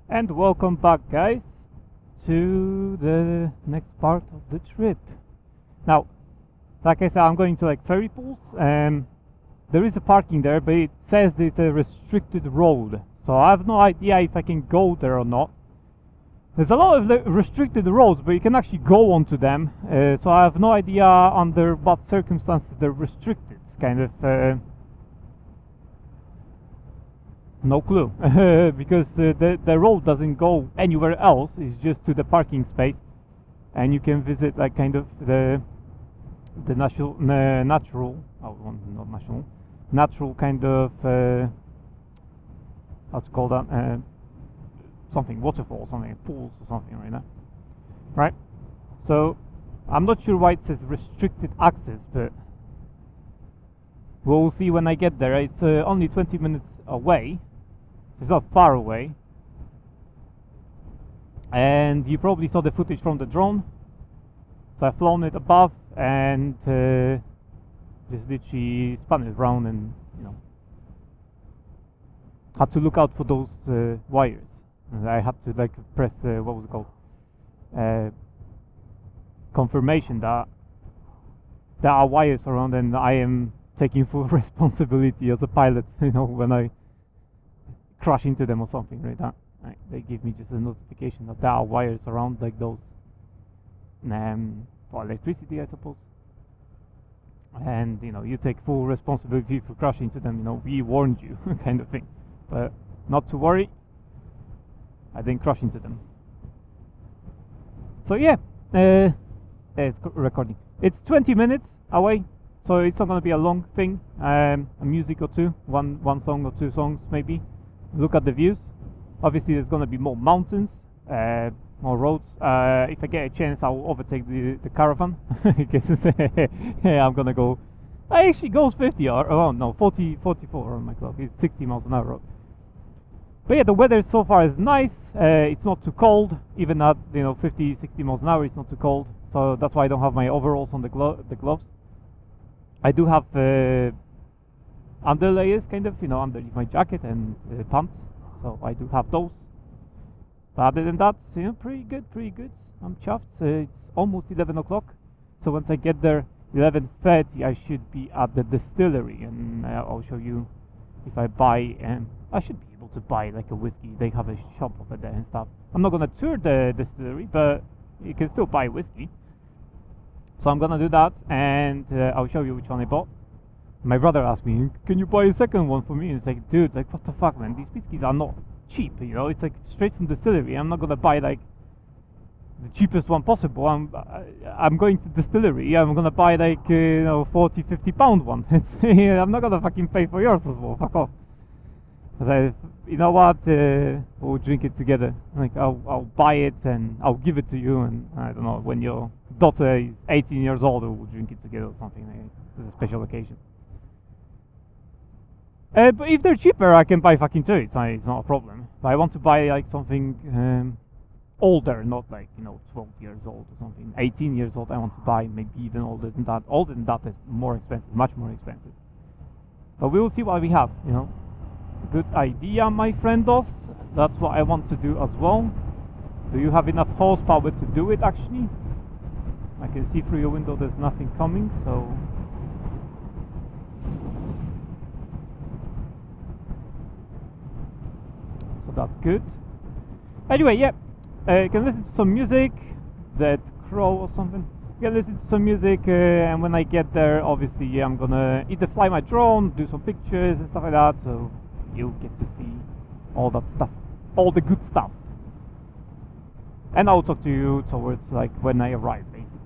And welcome back, guys, to the next part of the trip. Now, like I said, I'm going to like ferry pools. There is a parking there, but it says it's a restricted road, so I have no idea if I can go there or not. There's a lot of restricted roads, but you can actually go onto them. So I have no idea under what circumstances they're restricted. It's kind of no clue, because the road doesn't go anywhere else. It's just to the parking space, and you can visit like kind of the natural, not national, natural kind of how to call that, something, waterfall, something, pools or something, right now, right? So I'm not sure why it says restricted access, but we'll see when I get there. It's only 20 minutes away. It's not far away. And you probably saw the footage from the drone. So I've flown it above and just literally spun it around and, had to look out for those wires. And I had to like press, what was it called? Confirmation that there are wires around and I am taking full responsibility as a pilot, when I crash into them or something like that. Right, they give me just a notification that there are wires around like those for electricity, I suppose. And you take full responsibility for crashing into them. We warned you, kind of thing. But not to worry, I didn't crash into them. So yeah, it's recording. It's 20 minutes away, so it's not going to be a long thing. A music or two, one song or two songs maybe. Look at the views. Obviously there's going to be more mountains, more roads. If I get a chance, I'll overtake the caravan. Because I'm going to go. I actually goes 50 or 40, 44 on my clock. It's 60 miles an hour road. But yeah, the weather so far is nice. It's not too cold, even at 50, 60 miles an hour. It's not too cold, so that's why I don't have my overalls on the gloves. I do have underlayers, kind of, underneath my jacket and pants. So I do have those. But other than that, pretty good. I'm chuffed. It's almost 11 o'clock. So once I get there, 11:30, I should be at the distillery, and I'll show you if I buy. I should be able to buy like a whiskey. They have a shop over there and stuff. I'm not gonna tour the distillery, but you can still buy whiskey. So I'm gonna do that, and I'll show you which one I bought. My brother asked me, "Can you buy a second one for me?" And it's like, dude, like what the fuck, man? These whiskeys are not cheap. It's like straight from distillery. I'm not gonna buy like the cheapest one possible. I'm going to distillery. I'm gonna buy like 40, 50 pound one. I'm not gonna fucking pay for yours as well. Fuck off. You know what? We'll drink it together. Like I'll buy it and I'll give it to you. And I don't know, when your daughter is 18 years old, we'll drink it together or something. It's a special occasion. But if they're cheaper, I can buy fucking two. It's not a problem. But I want to buy like something older, not like 12 years old or something. 18 years old. I want to buy maybe even older than that. Older than that is more expensive, much more expensive. But we will see what we have. Good idea, my friendos. That's what I want to do as well. Do you have enough horsepower to do it? Actually, I can see through your window. There's nothing coming, so. So that's good. Anyway, yeah, you can listen to some music, Dead Crow or something. You can listen to some music, and when I get there, obviously, I'm gonna either fly my drone, do some pictures and stuff like that, so you get to see all that stuff, all the good stuff. And I'll talk to you towards like when I arrive, basically.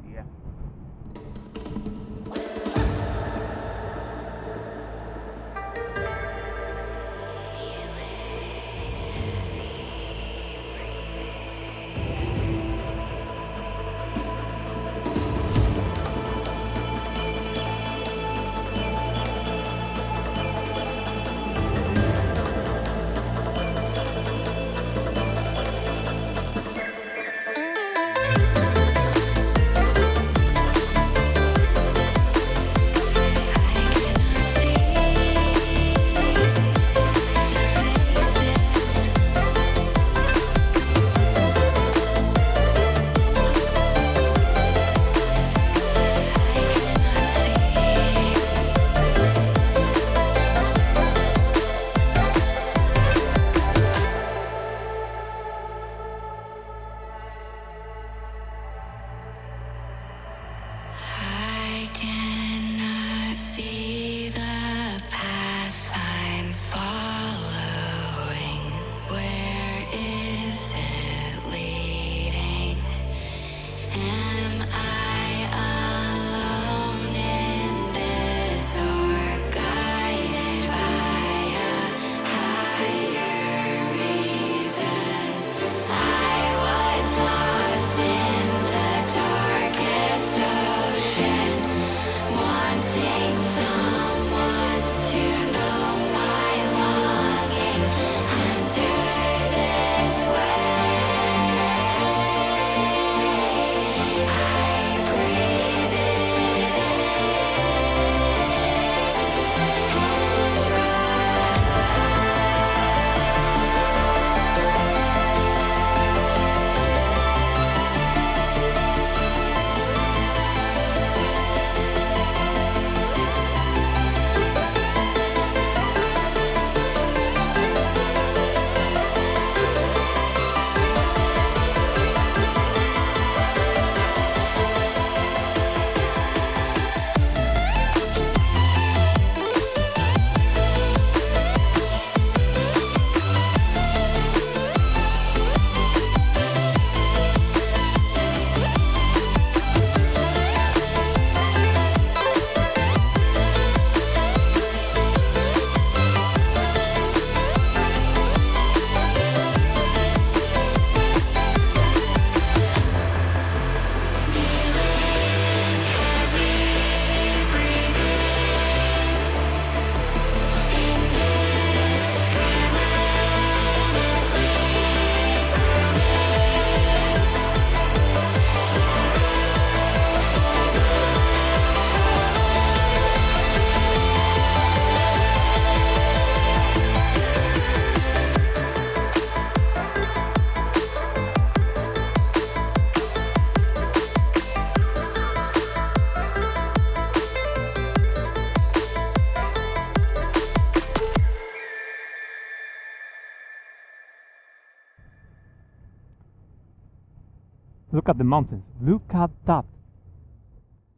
Look at the mountains. Look at that.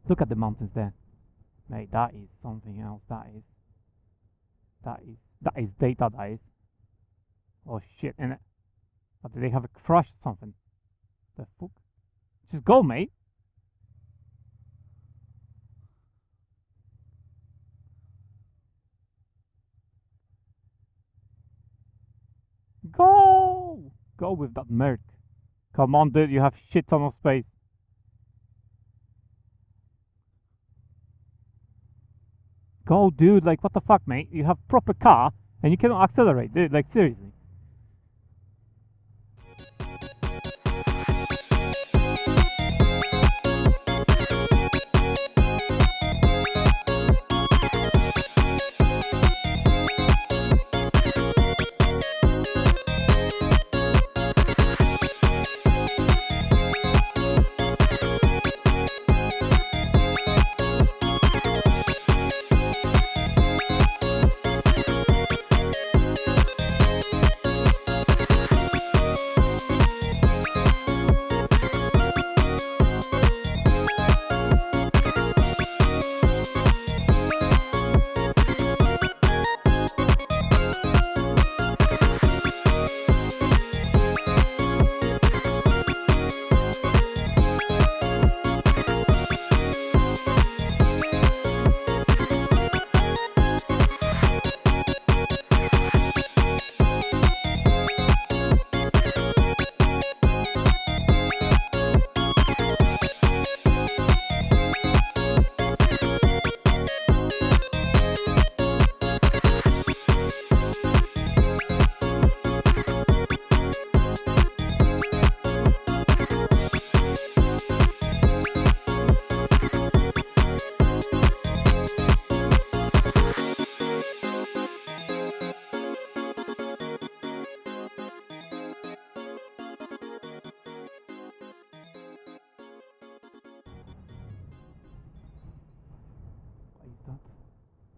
Look at the mountains there. Mate, that is something else. That is data, that is. Oh shit, innit? But do they have a crash or something? The fuck? Just go, mate. Go! Go with that Merc. Come on, dude, you have shit ton of space. Go, dude, like, what the fuck, mate? You have proper car, and you cannot accelerate, dude, like, seriously.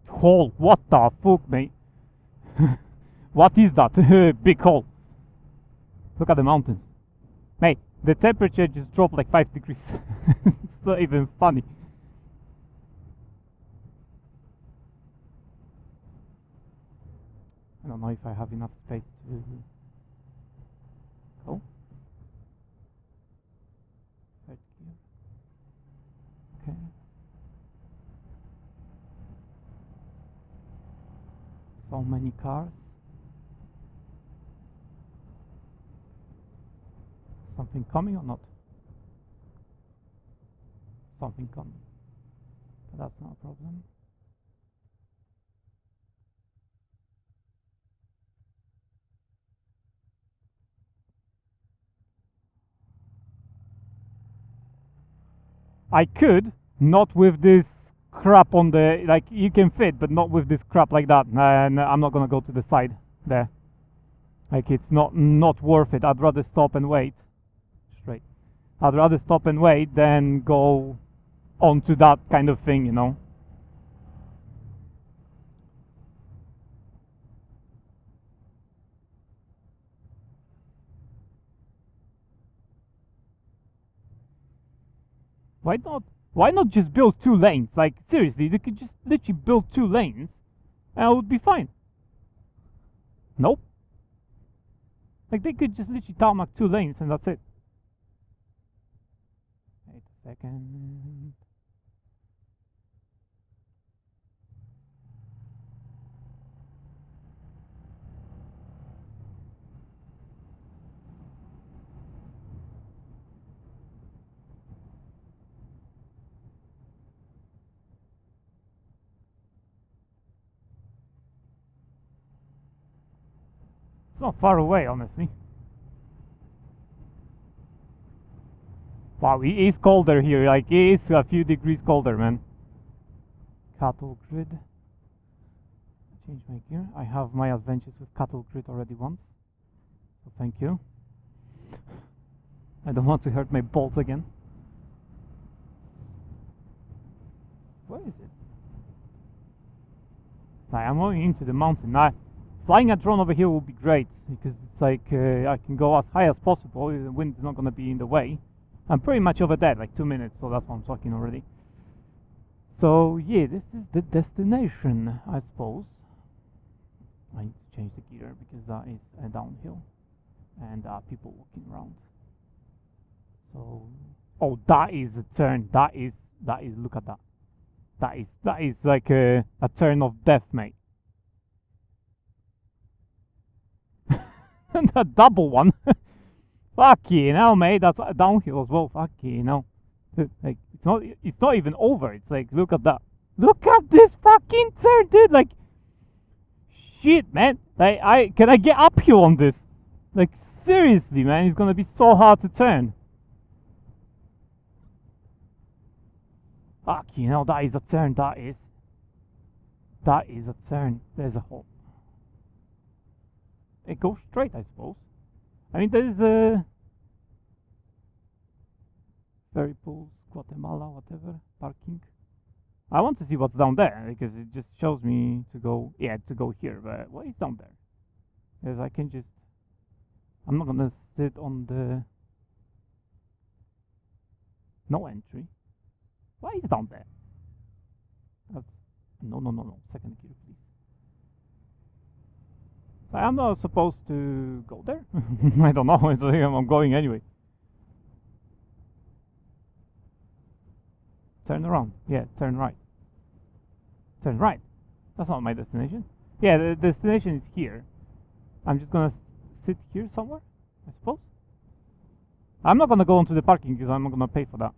Hole, what the fuck, mate? What is that? Big hole. Look at the mountains. Mate, the temperature just dropped like 5 degrees. It's not even funny. I don't know if I have enough space to go. Third gear. Okay. So many cars. Something coming or not? Something coming. But that's not a problem. I could, not with this crap on the, like, you can fit, but not with this crap like that. And I'm not gonna go to the side there. Like, it's not worth it. I'd rather stop and wait. Straight. I'd rather stop and wait than go onto that kind of thing, you know. Why not just build 2 lanes? Like, seriously, they could just literally build 2 lanes and it would be fine. Nope. Like, they could just literally tarmac 2 lanes and that's it. Wait a second. It's not far away, honestly. Wow, it is colder here. Like, it is a few degrees colder, man. Cattle grid. Change my gear. I have my adventures with cattle grid already once. So thank you. I don't want to hurt my bolts again. Where is it? I'm going into the mountain. Flying a drone over here will be great because it's like I can go as high as possible. The wind is not going to be in the way. I'm pretty much over there, like 2 minutes, so that's why I'm talking already. So yeah, this is the destination, I suppose. I need to change the gear because that is a downhill, and there are people walking around. So, oh, that is a turn. That is. Look at that. That is like a turn of death, mate. And a double one. Fucking hell, mate. That's a downhill as well. Fucking hell. Like it's not even over. It's like, look at that. Look at this fucking turn, dude. Like, shit, man. Like, can I get uphill on this? Like, seriously, man. It's gonna be so hard to turn. Fucking hell, that is a turn. That is a turn. There's a hole. It goes straight, I suppose. I mean, there's a ferry pools, Guatemala, whatever, parking. I want to see what's down there because it just shows me to go, to go here. But what is down there? Because I can just, I'm not gonna sit on the no entry. What is down there? That's, no. Second gear, please. So I'm not supposed to go there. I don't know. It's like I'm going anyway. Turn around. Yeah, turn right. Turn right. That's not my destination. Yeah, the destination is here. I'm just gonna sit here somewhere, I suppose. I'm not gonna go into the parking because I'm not gonna pay for that.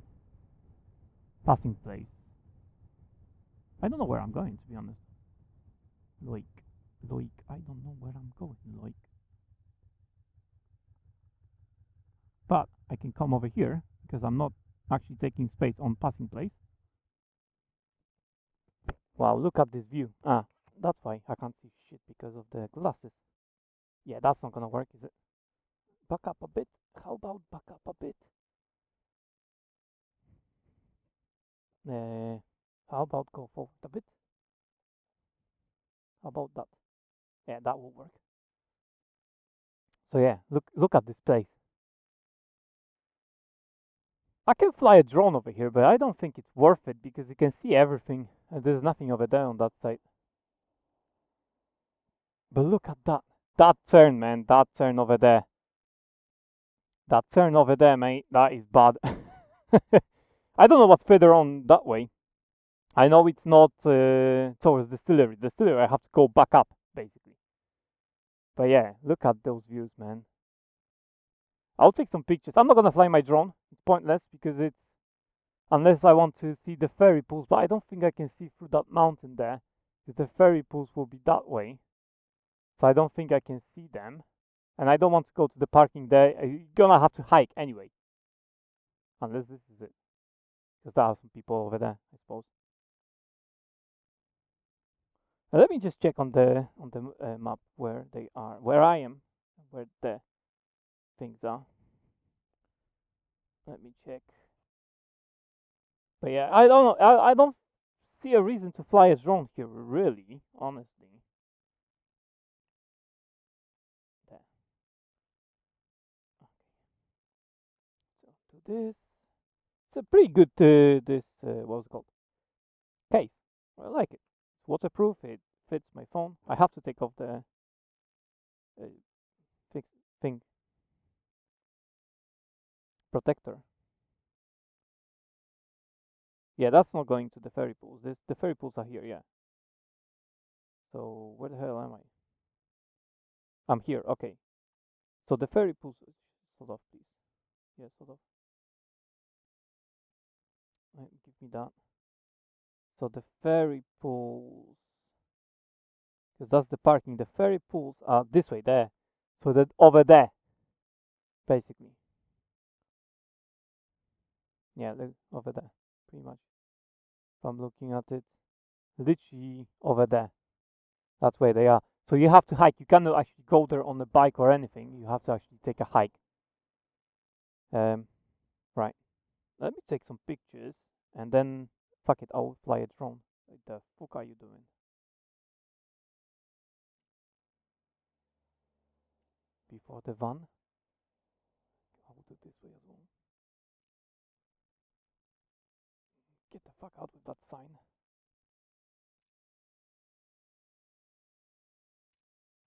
Passing place. I don't know where I'm going, to be honest. Loic. I don't know where I'm going, Loic. But I can come over here because I'm not actually taking space on passing place. Wow, look at this view. Ah, that's why I can't see shit because of the glasses. Yeah, that's not gonna work, is it? Back up a bit. How about back up a bit? How about go forward a bit? How about that? Yeah, that will work. So yeah, look at this place. I can fly a drone over here, but I don't think it's worth it because you can see everything. And there's nothing over there on that side. But look at that. That turn, man. That turn over there. That turn over there, mate. That is bad. I don't know what's further on that way. I know it's not towards the distillery. The distillery, I have to go back up, basically. But yeah, look at those views, man. I'll take some pictures. I'm not gonna fly my drone. It's pointless because it's unless I want to see the ferry pools. But I don't think I can see through that mountain there because the ferry pools will be that way. So I don't think I can see them. And I don't want to go to the parking there. You're gonna have to hike anyway, unless this is it, because there are some people over there, I suppose. Now let me just check on the map where they are, where I am, where the things are. Let me check. But yeah, I don't know. I don't see a reason to fly a drone here, really, honestly. There. Okay. So do this. It's a pretty good this what's it called? Case. I like it. It's waterproof. It fits my phone. I have to take off the uh, fix thing protector. Yeah, that's not going to the ferry pools. The ferry pools are here. Yeah. So where the hell am I? I'm here. Okay. So the ferry pools. Sort of, please. Yeah, sort of. Give me that. So the ferry pools, because that's the parking. The ferry pools are this way there. So that over there, basically. Yeah, over there, pretty much. If I'm looking at it, literally over there. That's where they are. So you have to hike. You cannot actually go there on a bike or anything. You have to actually take a hike. Right. Let me take some pictures and then fuck it. I'll fly a drone. What the fuck are you doing? Before the van. I'll do it this way as well. fuck out with that sign.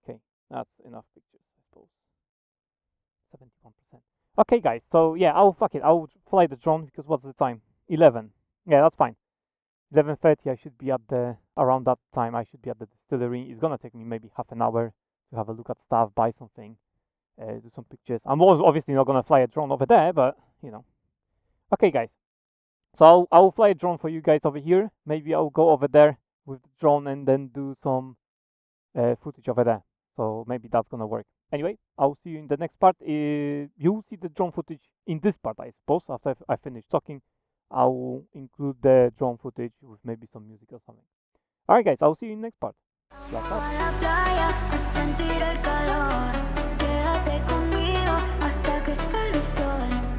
Okay, that's enough pictures, I suppose. 71%. Okay, guys, so yeah, I'll fly the drone because what's the time? 11. Yeah, that's fine. 11:30, I should be at around that time, I should be at the distillery. It's gonna take me maybe half an hour to have a look at stuff, buy something, do some pictures. I'm obviously not gonna fly a drone over there, but you know. Okay, guys. So I'll fly a drone for you guys over here. Maybe I'll go over there with the drone and then do some footage over there. So maybe that's gonna work. Anyway, I'll see you in the next part. You'll see the drone footage in this part, I suppose. After I finish talking, I'll include the drone footage with maybe some music or something. Alright, guys, I'll see you in the next part. Vamos a la playa a sentir el calor. Quédate conmigo hasta que salga el sol.